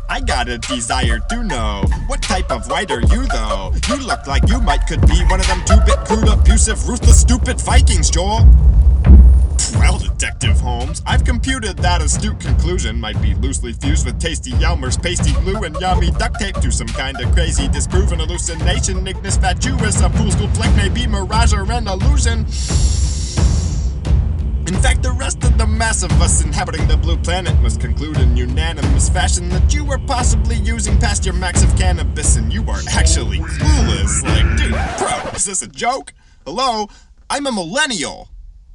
I got a desire to know what type of white are you though? You look like you could be one of them two-bit, crude, abusive, ruthless, stupid Vikings, Joel. Well, Detective Holmes, I've computed that astute conclusion might be loosely fused with tasty Elmer's pasty glue and yummy duct tape to some kind of crazy disproven hallucination. Ignis fatuous, a fool's gold fleck may be mirage or an illusion. In fact, the rest of the mass of us inhabiting the blue planet must conclude in unanimous fashion that you were possibly using past your max of cannabis and you are actually clueless. Like, dude, bro, is this a joke? Hello? I'm a millennial.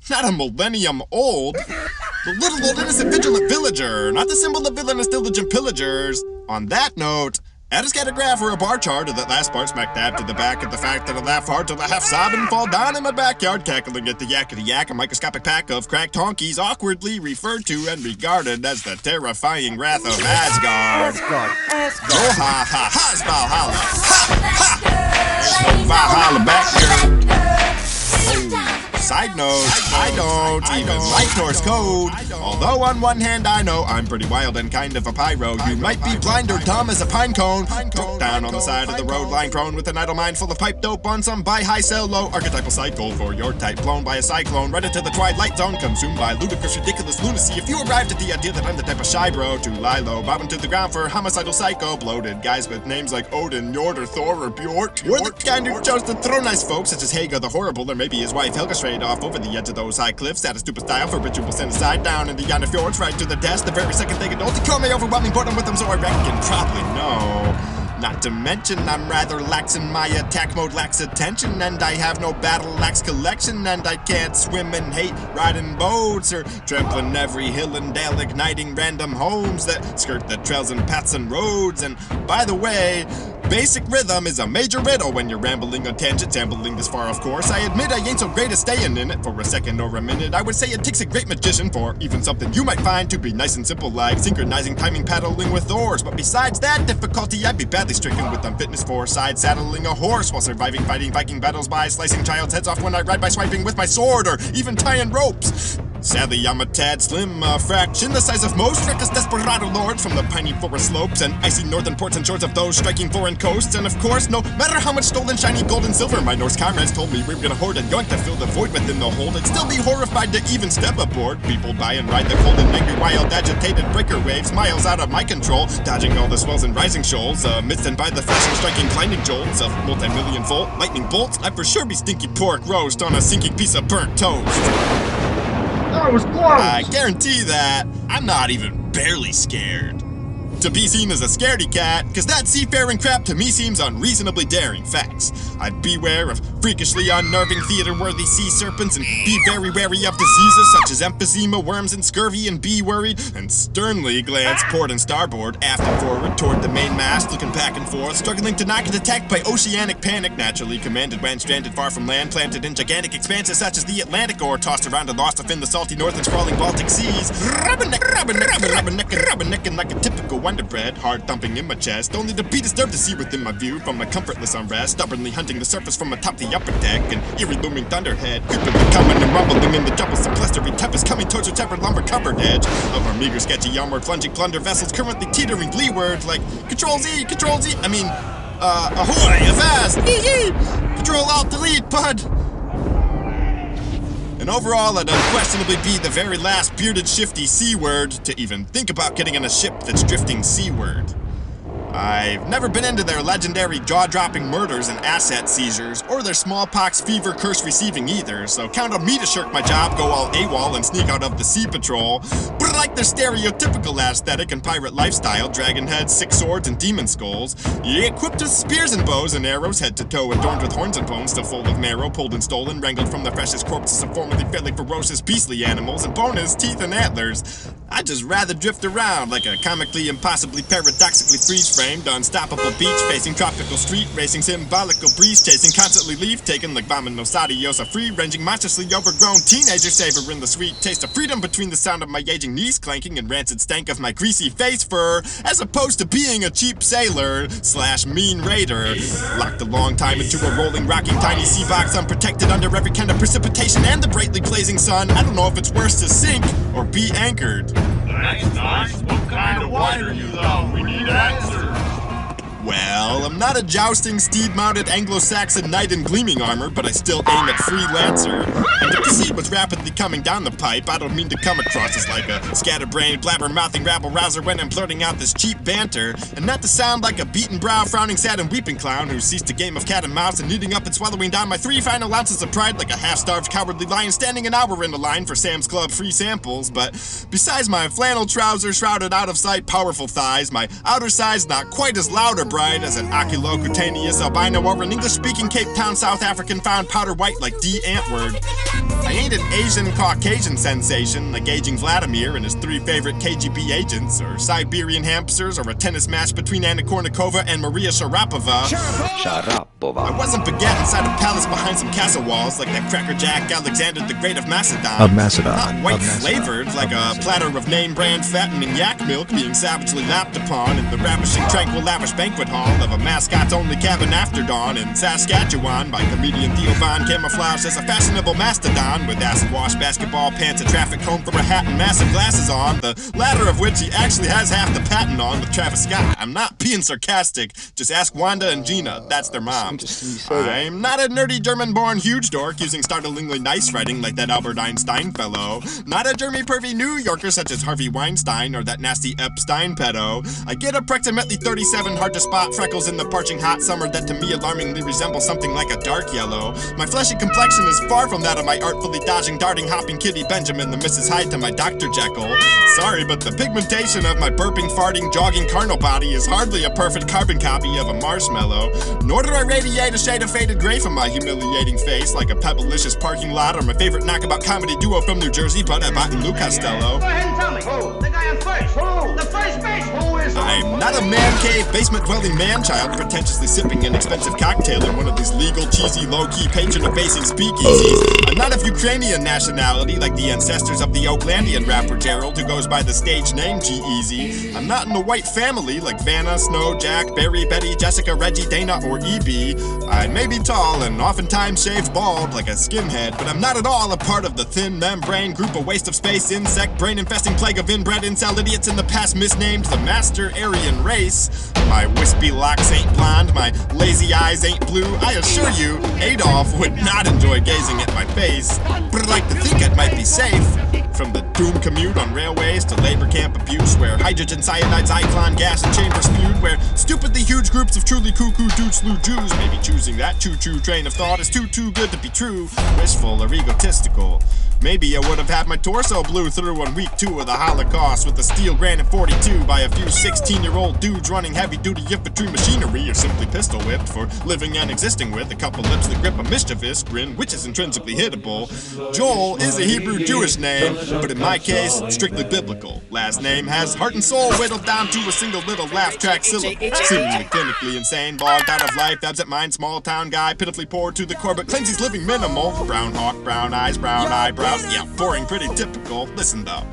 Not a millennium old. The little old innocent vigilant villager, not the symbol of villainous diligent pillagers. On that note, add a scatter graph or a bar chart of that last part smack dab to the back of the fact that I laugh hard till I half sob and fall down in my backyard cackling at the yakety yak, a microscopic pack of cracked honkies awkwardly referred to and regarded as the terrifying wrath of Asgard. Asgard. Oh ha ha ha's Valhalla. Ha ha! Valhalla back here. Side note, I don't even like Norse code. Although on one hand I know I'm pretty wild and kind of a pyro, you might be blind or dumb as a pine cone. Broke down on the side of the road, lying prone with an idle mind full of pipe dope on some buy high sell low archetypal cycle for your type, blown by a cyclone right into the twilight zone, consumed by ludicrous ridiculous lunacy. If you arrived at the idea that I'm the type of shy bro to lie low, bobbing to the ground for homicidal psycho, bloated guys with names like Odin, Njord, or Thor, or Bjork. You're the kind who chose to throw nice folks such as Hagar the Horrible, or maybe his wife Helga straight off over the edge of those high cliffs at a stupid style for ritual sent aside down in the yonder fjords right to the death the very second they get old. To cure me overwhelming boredom with them, so I reckon probably no. Not to mention I'm rather lax in my attack mode, lacks attention, and I have no battle axe collection, and I can't swim and hate riding boats or trampling every hill and dale, igniting random homes that skirt the trails and paths and roads. And by the way, basic rhythm is a major riddle when you're rambling on tangents, ambling this far of course. I admit I ain't so great at staying in it for a second or a minute. I would say it takes a great magician for even something you might find to be nice and simple, like synchronizing timing paddling with oars. But besides that difficulty, I'd be badly stricken with unfitness for side saddling a horse while surviving fighting Viking battles by slicing child's heads off when I ride by swiping with my sword or even tying ropes. Sadly, I'm a tad slim, a fraction the size of most reckless desperado lords from the piney forest slopes and icy northern ports and shores of those striking foreign coasts. And of course, no matter how much stolen shiny gold and silver my Norse comrades told me we were gonna hoard and yoink to fill the void within the hold, I'd still be horrified to even step aboard. People buy and ride the cold and angry, wild, agitated breaker waves miles out of my control, dodging all the swells and rising shoals, amidst and by the flashing, striking, blinding jolts of multi-million volt lightning bolts. I'd for sure be stinky pork roast on a sinking piece of burnt toast. That was close! I guarantee that I'm not even barely scared to be seen as a scaredy cat, cause that seafaring crap to me seems unreasonably daring. Facts. I'd beware of freakishly unnerving theater-worthy sea serpents and be very wary of diseases such as emphysema, worms, and scurvy, and be worried and sternly glance port and starboard, aft and forward toward the main mast, looking back and forth, struggling to not get attacked by oceanic panic, naturally commanded when stranded far from land, planted in gigantic expanses such as the Atlantic, or tossed around and lost within the salty north and sprawling Baltic seas. Rubbernecking like a typical underbred, hard thumping in my chest, only to be disturbed to see within my view from a comfortless unrest, stubbornly hunting the surface from atop the upper deck, an eerie looming thunderhead, creeping, coming and rumbling in the troublesome blustery tempest, coming towards your tempered lumber covered edge of our meager sketchy onward plunging plunder vessels currently teetering leeward like Control-Z, Control-Z, I mean, ahoy, avast, yee-yee, Control-Alt-Delete, bud. And overall, I'd unquestionably be the very last bearded shifty C-word to even think about getting on a ship that's drifting seaward. I've never been into their legendary jaw-dropping murders and asset seizures, or their smallpox fever curse receiving either, so count on me to shirk my job, go all AWOL, and sneak out of the sea patrol. But I like their stereotypical aesthetic and pirate lifestyle, dragon heads, six swords, and demon skulls. Yeah, equipped with spears and bows and arrows, head to toe, adorned with horns and bones, still full of marrow, pulled and stolen, wrangled from the freshest corpses of formerly fairly ferocious beastly animals, and bonus, teeth and antlers. I'd just rather drift around like a comically, impossibly, paradoxically freeze-framed, unstoppable beach facing tropical street racing, symbolical breeze chasing, constantly leaf taking like Vamonos Adios, a free-ranging, monstrously overgrown teenager savoring the sweet taste of freedom between the sound of my aging knees clanking and rancid stank of my greasy face fur, as opposed to being a cheap sailor / mean raider, locked a long time into a rolling, rocking, tiny sea box, unprotected under every kind of precipitation and the brightly blazing sun. I don't know if it's worse to sink or be anchored. Nice. What kind of wine are you, though? We need answers. Well, I'm not a jousting, steed-mounted Anglo-Saxon knight in gleaming armor, but I still aim at freelancer. And if the seed was rapidly coming down the pipe, I don't mean to come across as like a scatterbrained, blabber-mouthing rabble-rouser when I'm blurting out this cheap banter, and not to sound like a beaten brow, frowning, sad, and weeping clown who ceased a game of cat and mouse and eating up and swallowing down my 3 final ounces of pride like a half-starved, cowardly lion standing an hour in a line for Sam's Club free samples. But besides my flannel trousers shrouded out of sight, powerful thighs, my outer side's not quite as loud or bright as an oculocutaneous albino or an English-speaking Cape Town South African found powder white like D. Antword. I ain't an Asian Caucasian sensation like aging Vladimir and his 3 favorite KGB agents, or Siberian hamsters, or a tennis match between Anna Kournikova and Maria Sharapova. I wasn't baguette inside a palace behind some castle walls like that crackerjack Alexander the Great of Macedon. Not white-flavored like a platter of name-brand fattening yak milk being savagely lapped upon in the ravishing, tranquil, lavish banquet hall of a mascot's-only cabin after dawn in Saskatchewan by comedian Theo Von, camouflaged as a fashionable mastodon with acid-wash basketball pants, a traffic cone for a hat, and massive glasses on, the latter of which he actually has half the patent on with Travis Scott. I'm not being sarcastic, just ask Wanda and Gina, that's their mom. I'm not a nerdy German-born huge dork using startlingly nice writing like that Albert Einstein fellow. Not a germy-pervy New Yorker such as Harvey Weinstein or that nasty Epstein pedo. I get approximately 37 hard-to-spot freckles in the parching hot summer that to me alarmingly resemble something like a dark yellow. My fleshy complexion is far from that of my artfully dodging, darting, hopping kitty Benjamin, the Mrs. Hyde to my Dr. Jekyll. Sorry, but the pigmentation of my burping, farting, jogging carnal body is hardly a perfect carbon copy of a marshmallow. Nor do I radiate a shade of faded gray from my humiliating face like a pebblicious parking lot or my favorite knockabout comedy duo from New Jersey, but I bought in Lou Costello. Go ahead and tell me. Who? The guy on first. Who? The first base. Who is? I'm not a man cave, basement-dwelling man-child pretentiously sipping an expensive cocktail in one of these legal, cheesy, low-key, patron-abasing speakeasies. I'm not of Ukrainian nationality like the ancestors of the Oaklandian rapper Gerald who goes by the stage name G-Eazy. I'm not in the white family like Vanna, Snow, Jack, Barry, Betty, Jessica, Reggie, Dana, or E.B. I may be tall and oftentimes shaved bald like a skinhead, but I'm not at all a part of the thin membrane group, a waste of space, insect, brain-infesting plague of inbred incel idiots in the past misnamed the Master Aryan race. My wispy locks ain't blonde, my lazy eyes ain't blue. I assure you, Adolf would not enjoy gazing at my face, but I'd like to think it might be safe. From the doom commute on railways to labor camp abuse, where hydrogen cyanide, Zyklon gas and chamber spewed, where stupidly huge groups of truly cuckoo dudes slew Jews. Maybe choosing that choo-choo train of thought is too good to be true, wishful or egotistical. Maybe I would have had my torso blew through on week 2 of the Holocaust with a steel granite 42 by a few 16-year-old dudes running heavy-duty infantry machinery, or simply pistol-whipped for living and existing with a couple lips that grip a mischievous grin, which is intrinsically hittable. Joel is a Hebrew-Jewish name, but in my case, strictly biblical. Last name has heart and soul whittled down to a single little laugh track syllable. Seemingly clinically insane, bogged out of life, absent mind, small-town guy, pitifully poor to the core, but claims he's living minimal. Brown hawk, brown eyes, brown eyebrows. Yeah, boring, pretty typical. Listen though.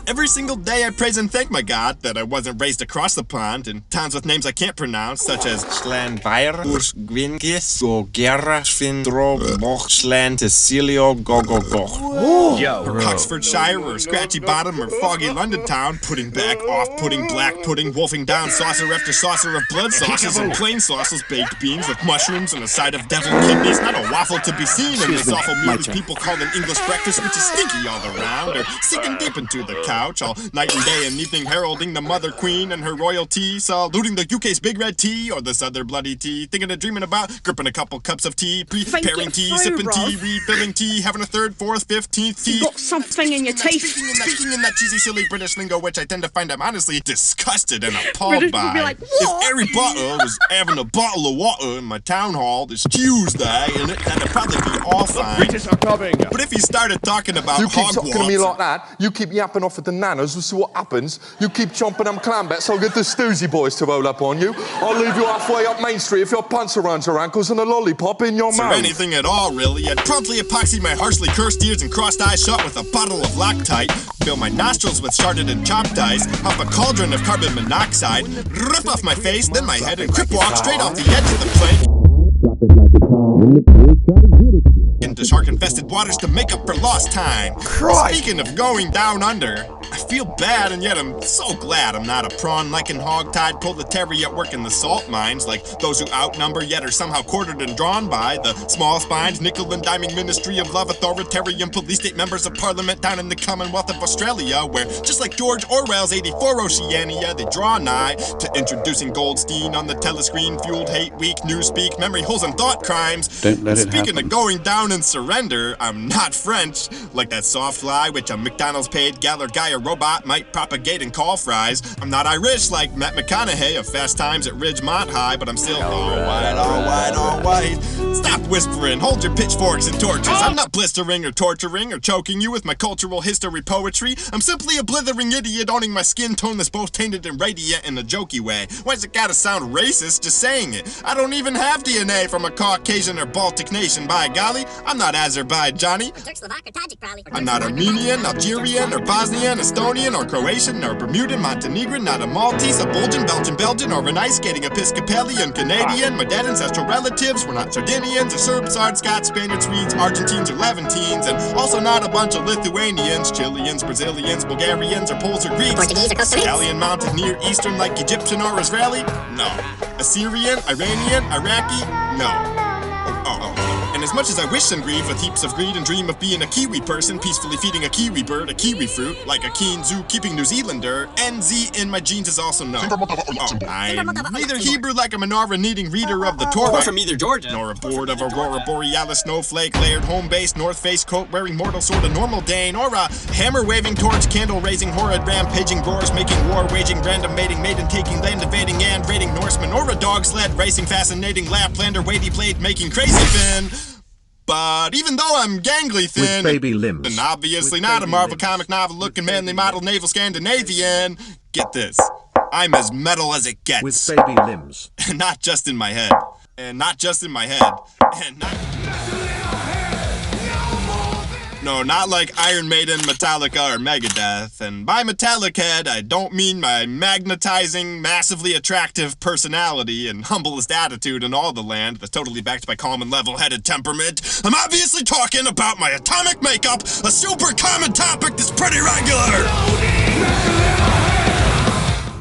Every single day I praise and thank my God that I wasn't raised across the pond in towns with names I can't pronounce, such as Schlanbeir, Ursgwingis, Gogera, Svindro, Bochsland, Cecilio, Gogogoch. Or Oxfordshire, or Scratchy Bottom, or Foggy London Town, putting back, off-putting, black pudding, wolfing down saucer after saucer of blood sauces and plain sauces, baked beans with mushrooms and a side of devil kidneys. Not a waffle to be seen in this awful meal these people call an English breakfast, which is stinky all around, or sinking deep into the couch, all night and day and evening heralding the mother queen and her royalty, saluting the UK's big red tea or this other bloody tea, thinking and dreaming about gripping a couple cups of tea, preparing tea, sipping tea, refilling tea, having a 3rd, 4th, 15th tea. You've got something in your teeth. Speaking in that cheesy, silly British lingo, which I tend to find I'm honestly disgusted and appalled British by. would be like, if what? Harry Potter was having a bottle of water in my town hall this Tuesday, and that'd probably be all fine. British are coming. But if he started talking about You keep Hogwarts, talking to me like that, you keep yapping off at the nanas, we'll see what happens. You keep chomping them clam bets, I'll get the Stoozy boys to roll up on you. I'll leave you halfway up Main Street if your punch around your ankles and a lollipop in your mouth. Or anything at all, really. I'd promptly epoxy my harshly cursed ears and crossed eyes shut with a bottle of Loctite, fill my nostrils with sharded and chopped ice, pop a cauldron of carbon monoxide, rip off my face, then my head, and crip walk straight off the edge of the plane. Drop it like it's hot. into shark-infested waters to make up for lost time. Christ. Speaking of going down under, I feel bad and yet I'm so glad I'm not a prawn-licking hog-tied proletariat working the salt mines like those who outnumber yet are somehow quartered and drawn by the small spines, nickel and diming ministry of love, authoritarian police state members of parliament down in the Commonwealth of Australia, where just like George Orwell's 84 Oceania, they draw nigh to introducing Goldstein on the telescreen, fueled hate week, newspeak, memory holes and thought crimes. Don't let it Speaking happen. of going down and surrender, I'm not French, like that soft lie which a McDonald's paid gal or guy or robot might propagate and call fries. I'm not Irish like Matt McConaughey of Fast Times at Ridgemont High, but I'm still all white. Stop whispering, hold your pitchforks and torches. I'm not blistering or torturing or choking you with my cultural history poetry. I'm simply a blithering idiot owning my skin tone that's both tainted and radiant in a jokey way. Why's it gotta sound racist just saying it? I don't even have DNA from a Caucasian or Baltic nation, by golly. I'm not Azerbaijani. I'm not Armenian, Algerian, or Bosnian, Estonian, or Croatian, or Bermudan, Montenegrin, not a Maltese, a Belgian, Belgian, or an ice-skating Episcopalian, Canadian. My dead ancestral relatives were not Sardinians, or Serbs, Sards, Scots, Spaniards, Swedes, Argentines, or Levantines, and also not a bunch of Lithuanians, Chileans, Brazilians, Bulgarians, or Poles, or Greeks. Portuguese or Costa Ricans. Italian, mounted near Eastern like Egyptian or Israeli? No. Assyrian, Iranian, Iraqi? No. And as much as I wish and grieve with heaps of greed and dream of being a Kiwi person, peacefully feeding a kiwi bird a kiwi fruit, like a keen zoo-keeping New Zealander, NZ in my genes is also no. I'm neither Hebrew like a menorah-needing reader of the Torah, Or from either Georgia. nor a board of Aurora Borealis snowflake, layered home-based North Face coat-wearing mortal sort of normal Dane, or a hammer-waving torch, candle-raising, horrid rampaging roars, making war-waging, random mating, maiden-taking, land-invading, and raiding Norseman, or a dog sled racing, fascinating Laplander, weighty blade, making crazy Finn. But even though I'm gangly thin, With baby limbs. and obviously With not a baby Marvel limbs. comic novel-looking manly model naval Scandinavian, get this, I'm as metal as it gets. With baby limbs. And not just in my head. And not just in my head. And not... No, not like Iron Maiden, Metallica, or Megadeth. And by metallic head, I don't mean my magnetizing, massively attractive personality and humblest attitude in all the land that's totally backed by calm and level-headed temperament. I'm obviously talking about my atomic makeup, a super common topic that's pretty regular.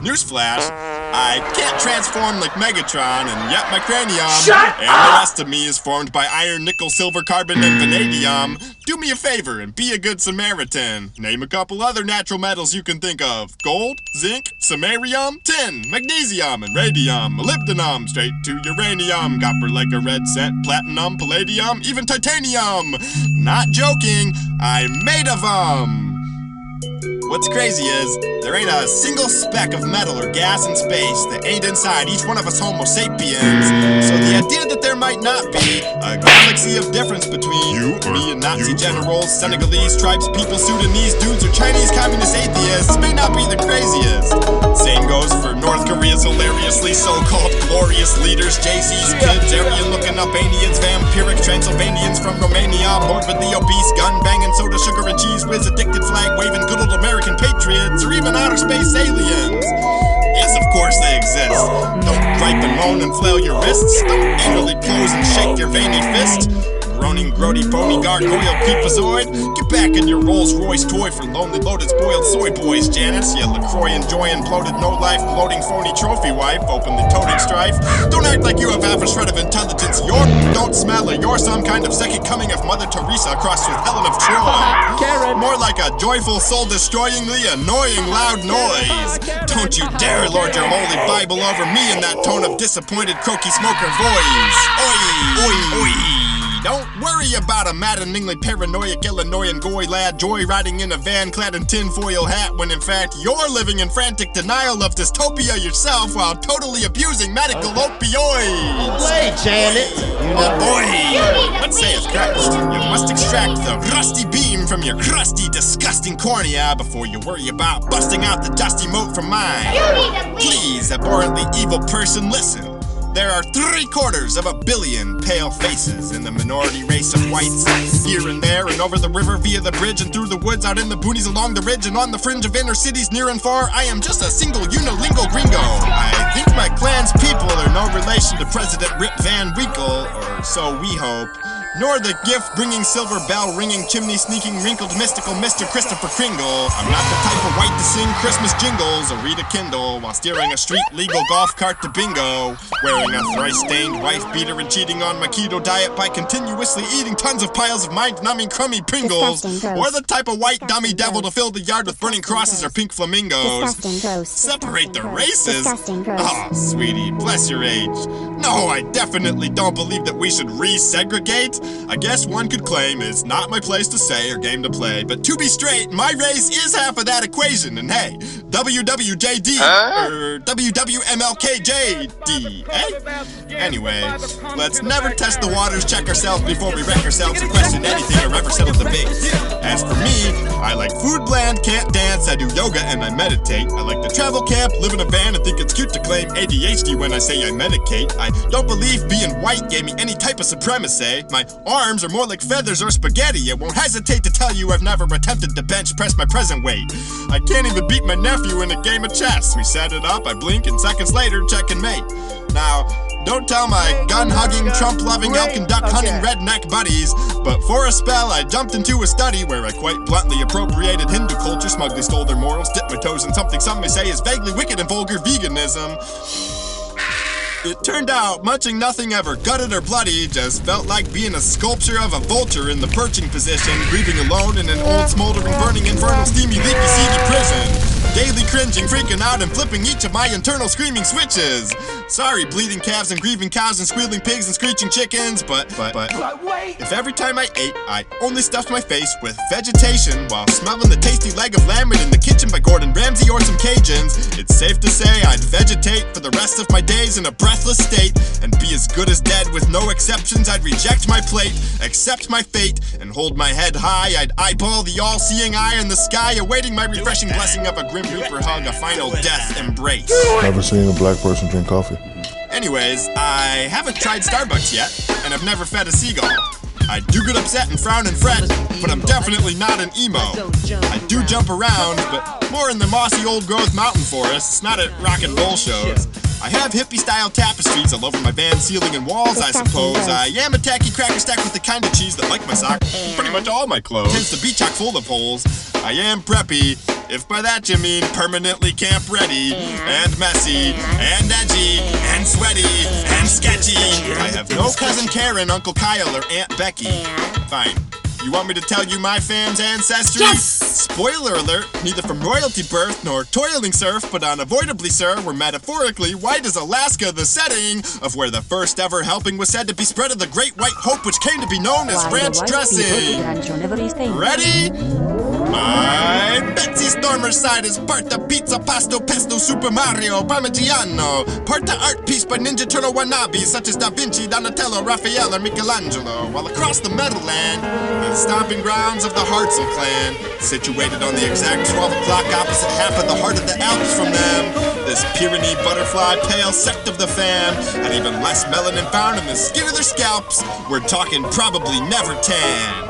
Newsflash, I can't transform like Megatron, and yet my cranium and the rest of me is formed by iron, nickel, silver, carbon, and vanadium. Do me a favor and be a good Samaritan. Name a couple other natural metals you can think of. Gold, zinc, samarium, tin, magnesium, and radium, molybdenum, straight to uranium, copper like a red set, platinum, palladium, even titanium. Not joking, I'm made of 'em. What's crazy is, there ain't a single speck of metal or gas in space that ain't inside each one of us Homo sapiens. So the idea that there might not be a galaxy of difference between me and Nazi generals, Senegalese tribes, people, Sudanese dudes, or Chinese communist atheists may not be the craziest. Same goes for North Korea's hilariously so-called glorious leaders, Jay-Z's kids, Aryan-looking Albanians, vampiric Transylvanians from Romania, morbidly obese, gun-banging, soda, sugar, and cheese whiz, addicted flag-waving, good old American patriots, or even outer space aliens. Yes, of course they exist. Don't gripe and moan and flail your wrists. Don't angrily close and shake your veiny fist. Groaning, grody, bony, gargoyle, creepazoid. Get back in your Rolls Royce toy for lonely, loaded, spoiled soy boys, Janice. You LaCroix enjoying, bloated, no-life, gloating, phony trophy wife, openly toting strife. Don't act like you have half a shred of intelligence. Don't smell it. You're some kind of second coming of Mother Teresa crossed with Helen of Troy. More like a joyful, soul-destroyingly annoying loud noise. Don't you dare lord your holy Bible over me in that tone of disappointed, croaky smoker voice. Oi, oi, oi. Don't worry about a maddeningly paranoiac Illinoisan goy lad joyriding in a van clad in tinfoil hat when in fact you're living in frantic denial of dystopia yourself while totally abusing medical opioids. Wait, Janet. Oh boy! What saith Christ? You must extract the rusty beam from your crusty, disgusting cornea before you worry about busting out the dusty moat from mine. Please, abhorrently evil person, listen. There are 750 million pale faces in the minority race of whites. Here and there and over the river via the bridge and through the woods out in the boonies along the ridge and on the fringe of inner cities near and far. I am just a single unilingual gringo. I think my clan's people are no relation to President Rip Van Winkle or or so we hope. Nor the gift-bringing, silver-bell-ringing, chimney-sneaking, wrinkled, mystical Mr. Christopher Kringle. I'm not the type of white to sing Christmas jingles or read a Kindle while steering a street-legal golf cart to bingo. Wearing a thrice-stained wife-beater and cheating on my keto diet by continuously eating tons of piles of mind-numbing, crummy Pringles. Or the type of white dummy devil to fill the yard with burning crosses or pink flamingos. Separate the races? Oh, sweetie, bless your age. No, I definitely don't believe that we should resegregate. I guess one could claim it's not my place to say or game to play, but to be straight, my race is half of that equation, and hey, WWJD, or WWMLKJD, eh? Anyway, let's never test the waters, check ourselves before we wreck ourselves and question anything or ever settle debates. As for me, I like food bland, can't dance, I do yoga and I meditate. I like to travel camp, live in a van, and think it's cute to claim ADHD when I say I medicate. I don't believe being white gave me any type of supremacy. My arms are more like feathers or spaghetti. I won't hesitate to tell you I've never attempted to bench press my present weight. I can't even beat my nephew in a game of chess. We set it up, I blink, and seconds later, check and mate. Now, don't tell my gun-hugging, Trump-loving, elk and duck-hunting redneck buddies, but for a spell I jumped into a study where I quite bluntly appropriated Hindu culture, smugly stole their morals, dipped my toes in something some may say is vaguely wicked and vulgar veganism. It turned out, munching nothing ever gutted or bloody just felt like being a sculpture of a vulture in the perching position, grieving alone in an old, smoldering, burning, infernal, steamy, leaky, seedy prison. Daily cringing, freaking out, and flipping each of my internal screaming switches. Sorry, bleeding calves and grieving cows and squealing pigs and screeching chickens, but if every time I ate, I only stuffed my face with vegetation while smelling the tasty leg of lamb in the kitchen by Gordon Ramsay or some Cajuns, it's safe to say I'd vegetate for the rest of my days in a breathless state and be as good as dead with no exceptions. I'd reject my plate, accept my fate, and hold my head high. I'd eyeball the all-seeing eye in the sky, awaiting my refreshing blessing of a grim reaper hug, a final death embrace. Never seen a black person drink coffee. Anyways, I haven't tried Starbucks yet, and I've never fed a seagull. I do get upset and frown and fret, but I'm definitely not an emo. I do jump around, but more in the mossy old growth mountain forests, not at rock and roll shows. I have hippie-style tapestries all over my van ceiling and walls, I suppose. I am a tacky cracker stack with the kind of cheese that, like my sock, pretty much all my clothes tends to be chock full of holes. I am preppy, if by that you mean permanently camp ready, and messy, and edgy, and sweaty, and sketchy. I have no cousin Karen, Uncle Kyle, or Aunt Becky. Fine. You want me to tell you my fam's ancestry? Yes! Spoiler alert, neither from royalty birth nor toiling surf, but unavoidably, sir, we're metaphorically white as Alaska, the setting of where the first ever helping was said to be spread of the great white hope, which came to be known as ranch dressing. Ready? My Betsy Stormer's side is part the pizza, pasto, pesto, Super Mario, Parmigiano, part the art piece by Ninja Turtle wannabe, such as Da Vinci, Donatello, Raphael, or Michelangelo, while across the Meadowland, the stomping grounds of the Hartzell clan, situated on the exact 12 o'clock opposite half of the heart of the Alps from them, this Pyrenee butterfly pale sect of the fam had even less melanin found in the skin of their scalps. We're talking probably never tan.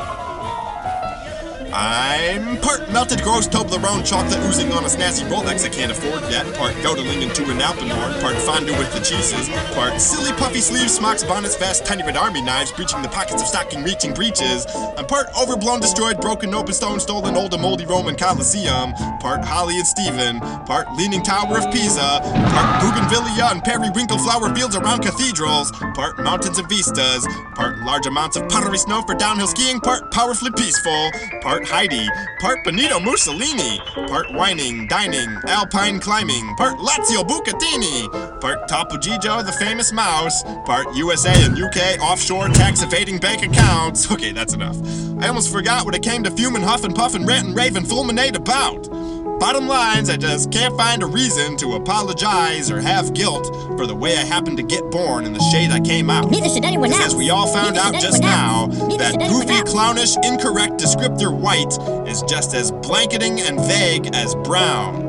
I'm part melted gross Toblerone chocolate oozing on a snazzy Rolex I can't afford yet, part yodeling into an Alpenhorn, part fondue with the cheeses, part silly puffy sleeves, smocks, bonnets, fast, tiny red army knives, breaching the pockets of stocking reaching breeches. I'm part overblown, destroyed, broken, open stone, stolen, old and moldy Roman Colosseum, part Holly and Stephen, part Leaning Tower of Pisa, part Bougainvillea and periwinkle flower fields around cathedrals, part mountains and vistas, part large amounts of powdery snow for downhill skiing, part powerfully peaceful, part Heidi, part Benito Mussolini, part whining, dining, alpine climbing, part Lazio Bucatini, part Topo Gigio, the famous mouse, part USA and UK offshore tax evading bank accounts. Okay, that's enough. I almost forgot what it came to fume and huff and puff and rant and rave and fulminate about. Bottom lines, I just can't find a reason to apologize or have guilt for the way I happened to get born in the shade I came out. Neither should anyone else. As we all found out just now, that goofy, clownish, incorrect descriptor white is just as blanketing and vague as brown.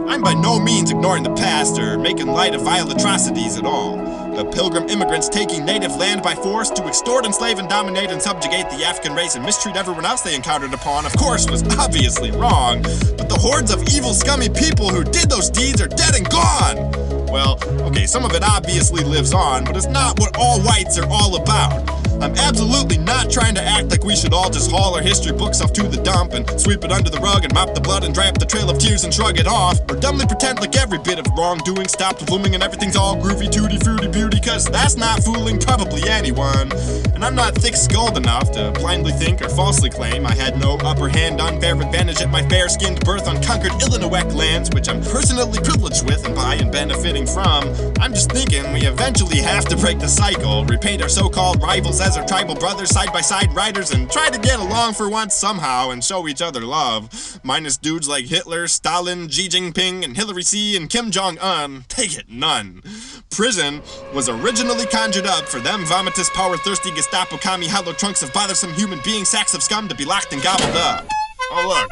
I'm by no means ignoring the past or making light of vile atrocities at all. The pilgrim immigrants taking native land by force to extort, enslave, and dominate and subjugate the African race and mistreat everyone else they encountered upon, of course, was obviously wrong. But the hordes of evil, scummy people who did those deeds are dead and gone. Well, okay, some of it obviously lives on, but it's not what all whites are all about. I'm absolutely not trying to act like we should all just haul our history books off to the dump and sweep it under the rug and mop the blood and dry up the trail of tears and shrug it off, or dumbly pretend like every bit of wrongdoing stopped blooming and everything's all groovy, tooty, fruity, beauty, cause that's not fooling probably anyone. And I'm not thick-skulled enough to blindly think or falsely claim I had no upper hand, unfair advantage at my fair-skinned birth on conquered Illinois lands, which I'm personally privileged with and by and benefiting from. I'm just thinking we eventually have to break the cycle, repaint our so-called rivals as our tribal brothers, side-by-side riders, and try to get along for once somehow and show each other love. Minus dudes like Hitler, Stalin, Xi Jinping, and Hillary C. and Kim Jong-un. Take it, none. Prison was originally conjured up for them vomitous, power-thirsty Gestapo commie hollow trunks of bothersome human beings, sacks of scum to be locked and gobbled up. Oh look,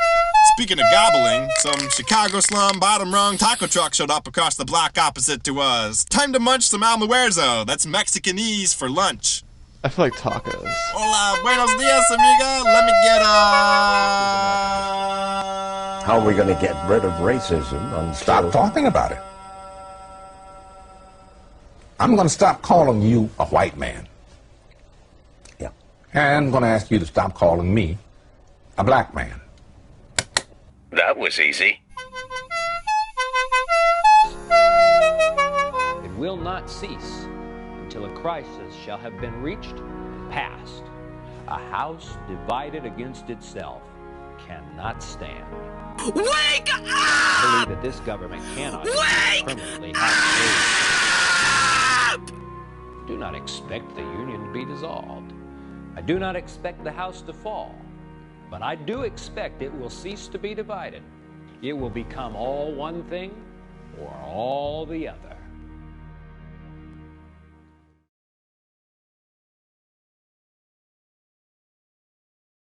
speaking of gobbling, some Chicago slum bottom rung taco truck showed up across the block opposite to us. Time to munch some almuerzo, that's Mexicanese for lunch. I feel like tacos. Hola, buenos dias, amiga. Let me get How are we going to get rid of racism? Stop talking about it. I'm going to stop calling you a white man. Yeah. And I'm going to ask you to stop calling me a black man. That was easy. It will not cease until a crisis shall have been reached and passed. A house divided against itself cannot stand. Wake up! I believe that this government cannot permanently have to. Do not expect the Union to be dissolved. I do not expect the House to fall, but I do expect it will cease to be divided. It will become all one thing or all the other.